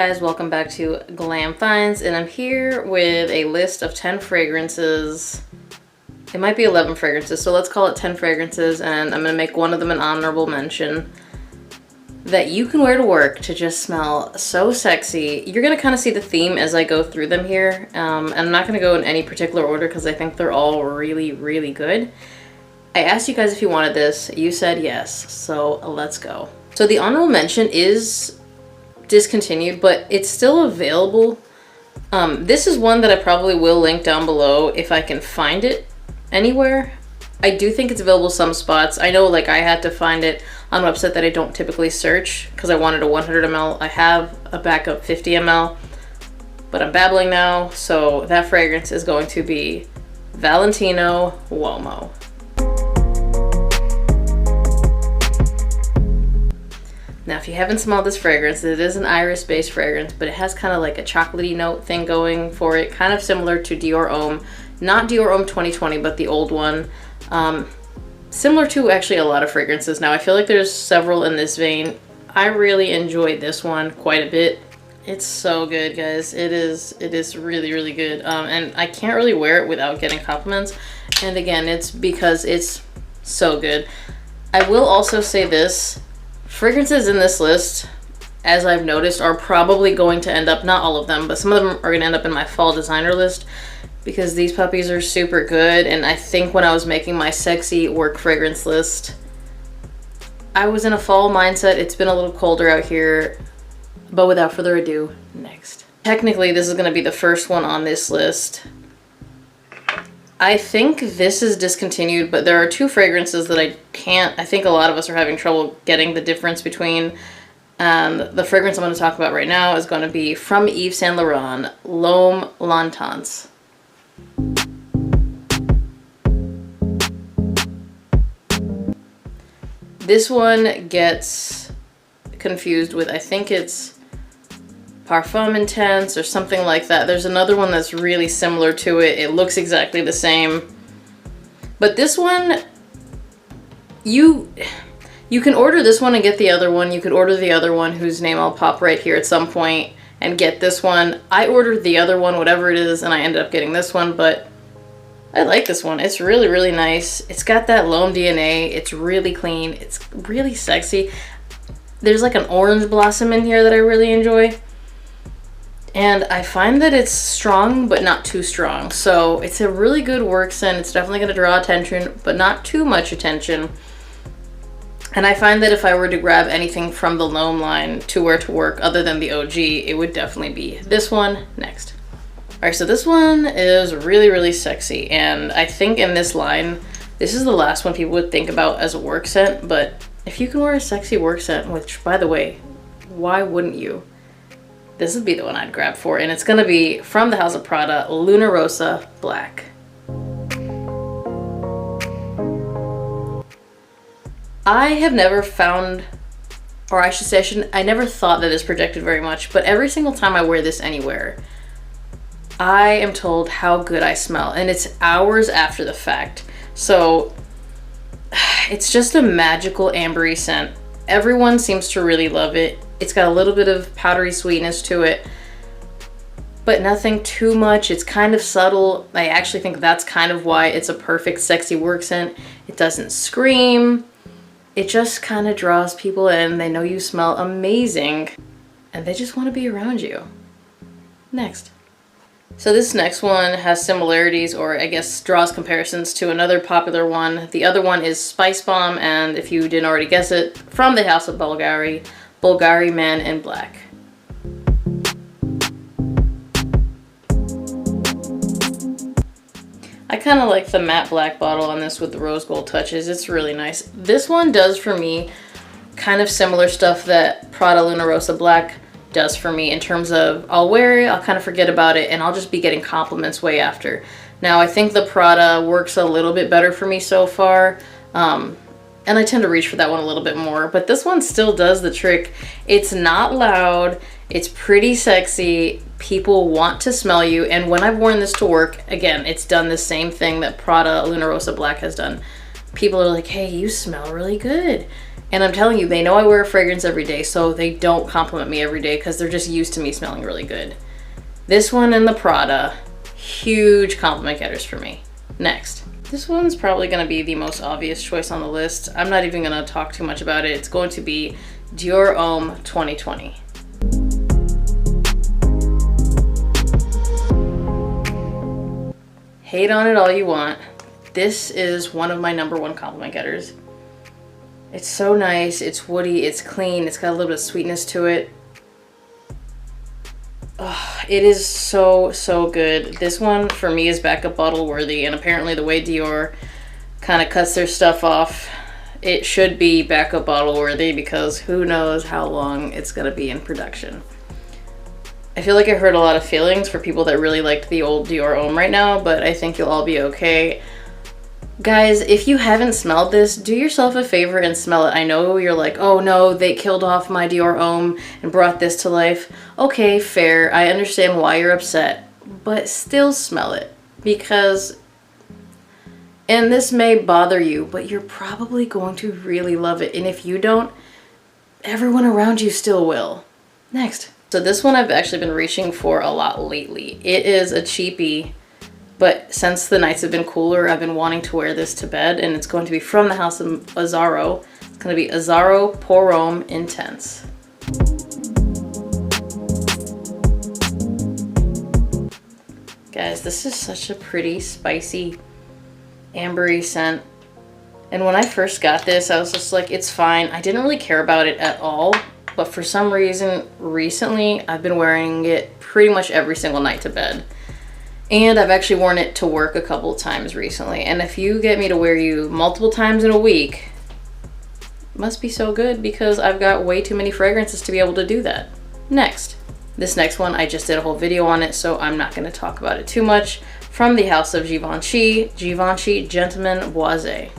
Guys, welcome back to Glam Finds, and I'm here with a list of 10 fragrances. It might be 11 fragrances, so let's call it 10 fragrances, and I'm gonna make one of them an honorable mention that you can wear to work to just smell so sexy. You're gonna kind of see the theme as I go through them here, and I'm not gonna go in any particular order because I think they're all really, really good. I asked you guys if you wanted this, you said yes, so let's go. So the honorable mention is discontinued, but it's still available. This is one that I probably will link down below if I can find it anywhere. I do think it's available some spots. I know, like, I had to find it on a website that I don't typically search because I wanted a 100 ml. I have a backup 50 ml, but I'm babbling now, so that fragrance is going to be Valentino Uomo. Now, if you haven't smelled this fragrance, it is an iris-based fragrance, but it has kind of like a chocolatey note thing going for it, kind of similar to Dior Homme. Not Dior Homme 2020, but the old one. Similar to actually a lot of fragrances. Now, I feel like there's several in this vein. I really enjoyed this one quite a bit. It's so good, guys. It is really, really good. And I can't really wear it without getting compliments. And again, it's because it's so good. I will also say this. Fragrances in this list, as I've noticed, are probably going to end up, not all of them, but some of them are going to end up in my fall designer list because these puppies are super good. And I think when I was making my sexy work fragrance list, I was in a fall mindset. It's been a little colder out here, but without further ado, next. Technically, this is going to be the first one on this list. I think this is discontinued, but there are two fragrances that I think a lot of us are having trouble getting the difference between. And the fragrance I'm going to talk about right now is going to be from Yves Saint Laurent, L'Homme Longtemps. This one gets confused with, I think it's Parfum Intense or something like that. There's another one that's really similar to it. It looks exactly the same. But this one, you can order this one and get the other one. You could order the other one, whose name I'll pop right here at some point, and get this one. I ordered the other one, whatever it is, and I ended up getting this one, but I like this one. It's really, really nice. It's got that L'Homme DNA. It's really clean. It's really sexy. There's like an orange blossom in here that I really enjoy. And I find that it's strong, but not too strong. So it's a really good work scent. It's definitely going to draw attention, but not too much attention. And I find that if I were to grab anything from the L'Homme line to wear to work other than the OG, it would definitely be this one next. All right, so this one is really, really sexy. And I think in this line, this is the last one people would think about as a work scent. But if you can wear a sexy work scent, which, by the way, why wouldn't you? This would be the one I'd grab for, and it's gonna be from the house of Prada, Luna Rossa Black. I have never found, or I should say, I never thought that this projected very much, but every single time I wear this anywhere, I am told how good I smell, and it's hours after the fact. So it's just a magical ambery scent. Everyone seems to really love it. It's got a little bit of powdery sweetness to it, but nothing too much. It's kind of subtle. I actually think that's kind of why it's a perfect sexy work scent. It doesn't scream. It just kind of draws people in. They know you smell amazing, and they just want to be around you. Next. So this next one has similarities, or I guess draws comparisons to another popular one. The other one is Spice Bomb, and if you didn't already guess it, from the house of Bvlgari Man in Black. I kind of like the matte black bottle on this with the rose gold touches. It's really nice. This one does for me kind of similar stuff that Prada Luna Rossa Black does for me in terms of I'll wear it, I'll kind of forget about it, and I'll just be getting compliments way after. Now, I think the Prada works a little bit better for me so far. And I tend to reach for that one a little bit more, but this one still does the trick. It's not loud, it's pretty sexy, people want to smell you, and when I've worn this to work, again, it's done the same thing that Prada Luna Rossa Black has done. People are like, hey, you smell really good. And I'm telling you, they know I wear a fragrance every day, so they don't compliment me every day because they're just used to me smelling really good. This one and the Prada, huge compliment getters for me. Next. This one's probably going to be the most obvious choice on the list. I'm not even going to talk too much about it. It's going to be Dior Homme 2020. Hate on it all you want. This is one of my #1 compliment getters. It's so nice, it's woody, it's clean, it's got a little bit of sweetness to it. Oh, it is so, so good. This one for me is backup bottle worthy, and apparently the way Dior kind of cuts their stuff off, it should be backup bottle worthy because who knows how long it's gonna be in production. I feel like I hurt a lot of feelings for people that really liked the old Dior Homme right now, but I think you'll all be okay. Guys, if you haven't smelled this, do yourself a favor and smell it. I know you're like, oh no, they killed off my Dior Homme and brought this to life. Okay, fair. I understand why you're upset, but still smell it because, and this may bother you, but you're probably going to really love it. And if you don't, everyone around you still will. Next. So this one I've actually been reaching for a lot lately. It is a cheapie. But since the nights have been cooler, I've been wanting to wear this to bed, and it's going to be from the house of Azzaro. It's going to be Azzaro Pour Homme Intense. Guys, this is such a pretty, spicy, ambery scent. And when I first got this, I was just like, it's fine. I didn't really care about it at all. But for some reason, recently, I've been wearing it pretty much every single night to bed. And I've actually worn it to work a couple of times recently. And if you get me to wear you multiple times in a week, it must be so good because I've got way too many fragrances to be able to do that. Next. This next one, I just did a whole video on it, so I'm not going to talk about it too much. From the house of Givenchy, Givenchy Gentleman Boise.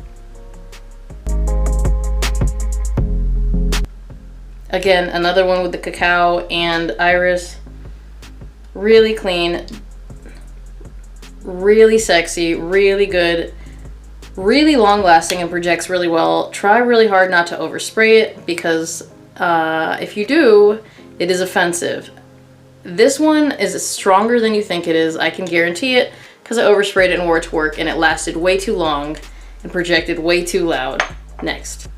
Again, another one with the cacao and iris. Really clean. Really sexy, really good, really long lasting and projects really well. Try really hard not to overspray it because if you do, it is offensive. This one is stronger than you think it is. I can guarantee it because I oversprayed it and wore it to work and it lasted way too long and projected way too loud. Next.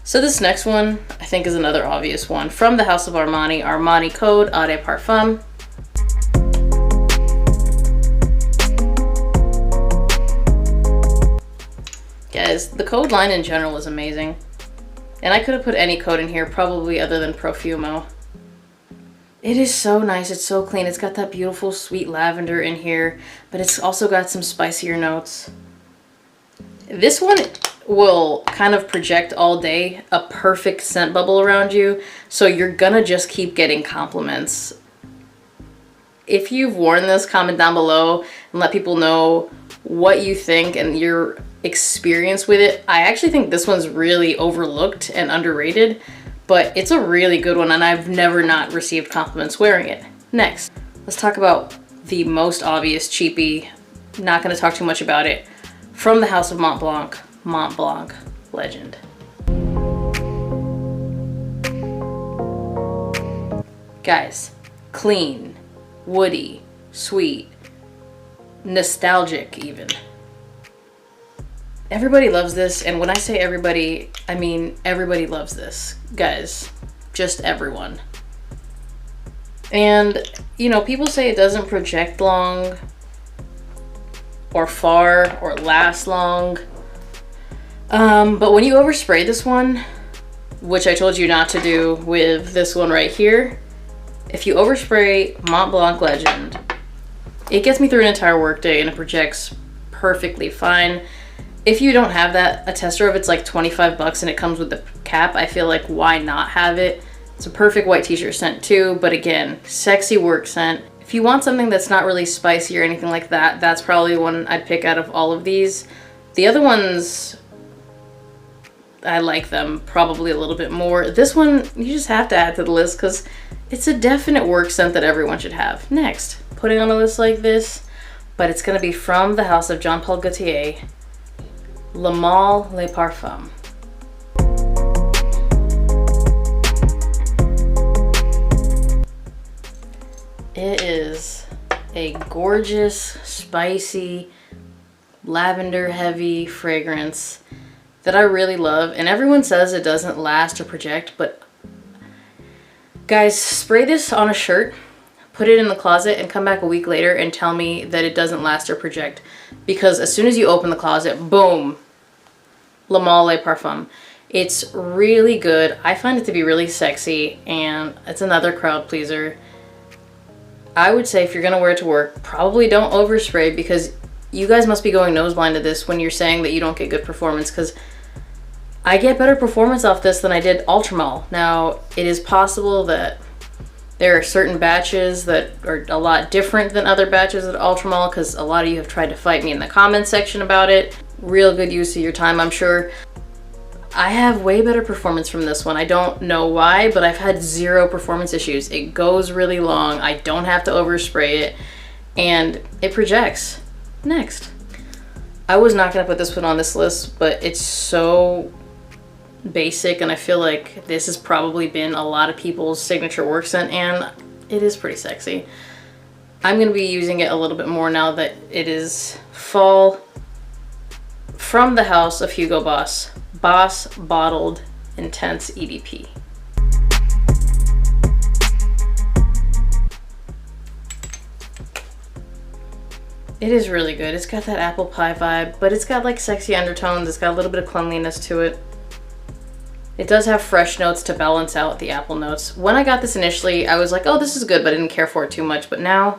So this next one I think is another obvious one. From the house of Armani, Armani Code Eau de Parfum. Guys, the code line in general is amazing. And I could have put any code in here, probably other than Profumo. It is so nice, it's so clean. It's got that beautiful sweet lavender in here, but it's also got some spicier notes. This one will kind of project all day a perfect scent bubble around you, so you're gonna just keep getting compliments. If you've worn this, comment down below and let people know what you think and your experience with it. I actually think this one's really overlooked and underrated, but it's a really good one and I've never not received compliments wearing it. Next, let's talk about the most obvious cheapie. Not going to talk too much about it. From the house of Montblanc, Montblanc Legend. Guys, clean, woody, sweet, nostalgic even. Everybody loves this, and when I say everybody, I mean everybody loves this. Guys, just everyone. And, you know, people say it doesn't project long or far or last long. But when you overspray this one, which I told you not to do with this one right here, if you overspray Montblanc Legend, it gets me through an entire workday and it projects perfectly fine. If you don't have that, a tester of it's like 25 bucks and it comes with the cap. I feel like why not have it? It's a perfect white t-shirt scent too, but again, sexy work scent. If you want something that's not really spicy or anything like that, that's probably the one I'd pick out of all of these. The other ones, I like them probably a little bit more. This one, you just have to add to the list because it's a definite work scent that everyone should have. Next, putting on a list like this, but it's gonna be from the house of Jean Paul Gaultier, Le Male Le Parfum. It is a gorgeous, spicy, lavender heavy fragrance that I really love. And everyone says it doesn't last or project, but guys, spray this on a shirt, put it in the closet, and come back a week later and tell me that it doesn't last or project. Because as soon as you open the closet, boom, Le Male Parfum. It's really good. I find it to be really sexy, and it's another crowd pleaser. I would say if you're gonna wear it to work, probably don't overspray, because you guys must be going nose blind to this when you're saying that you don't get good performance, because I get better performance off this than I did Ultramall. Now, it is possible that there are certain batches that are a lot different than other batches of Ultramall, because a lot of you have tried to fight me in the comments section about it. Real good use of your time, I'm sure. I have way better performance from this one. I don't know why, but I've had zero performance issues. It goes really long. I don't have to overspray it, and it projects. Next. I was not gonna put this one on this list, but it's so basic, and I feel like this has probably been a lot of people's signature work scent, and it is pretty sexy. I'm gonna be using it a little bit more now that it is fall. From the house of Hugo Boss. Boss Bottled Intense EDP. It is really good. It's got that apple pie vibe, but it's got like sexy undertones. It's got a little bit of cleanliness to it. It does have fresh notes to balance out the apple notes. When I got this initially, I was like, oh, this is good, but I didn't care for it too much. But now,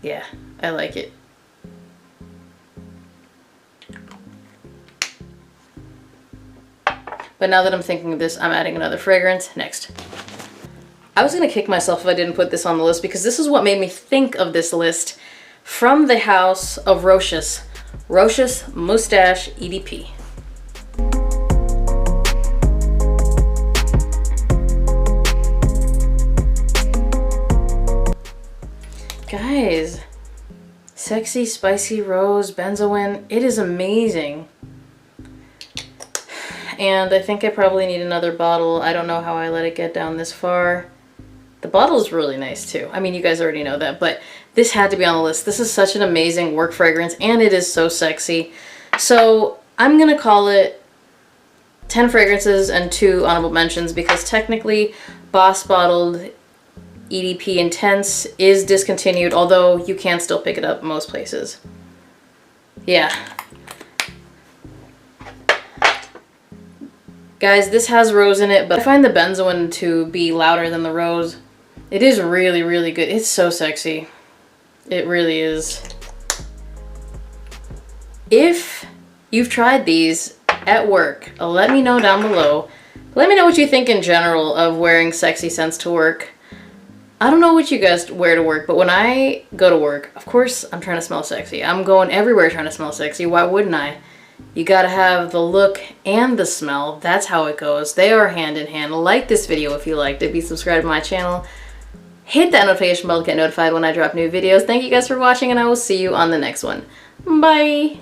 yeah, I like it. But now that I'm thinking of this, I'm adding another fragrance. Next. I was gonna kick myself if I didn't put this on the list, because this is what made me think of this list. From the house of Rochas Moustache EDP. Guys, sexy, spicy rose, benzoin. It is amazing. And I think I probably need another bottle. I don't know how I let it get down this far. The bottle is really nice too. I mean, you guys already know that, but this had to be on the list. This is such an amazing work fragrance, and it is so sexy. So I'm gonna call it 10 fragrances and 2 honorable mentions, because technically Boss Bottled EDP Intense is discontinued, although you can still pick it up most places. Yeah. Guys, this has rose in it, but I find the benzoin to be louder than the rose. It is really, really good. It's so sexy. It really is. If you've tried these at work, let me know down below. Let me know what you think in general of wearing sexy scents to work. I don't know what you guys wear to work, but when I go to work, of course, I'm trying to smell sexy. I'm going everywhere trying to smell sexy. Why wouldn't I? You gotta have the look and the smell. That's how it goes. They are hand in hand. Like this video if you liked it. Be subscribed to my channel. Hit that notification bell to get notified when I drop new videos. Thank you guys for watching, and I will see you on the next one. Bye!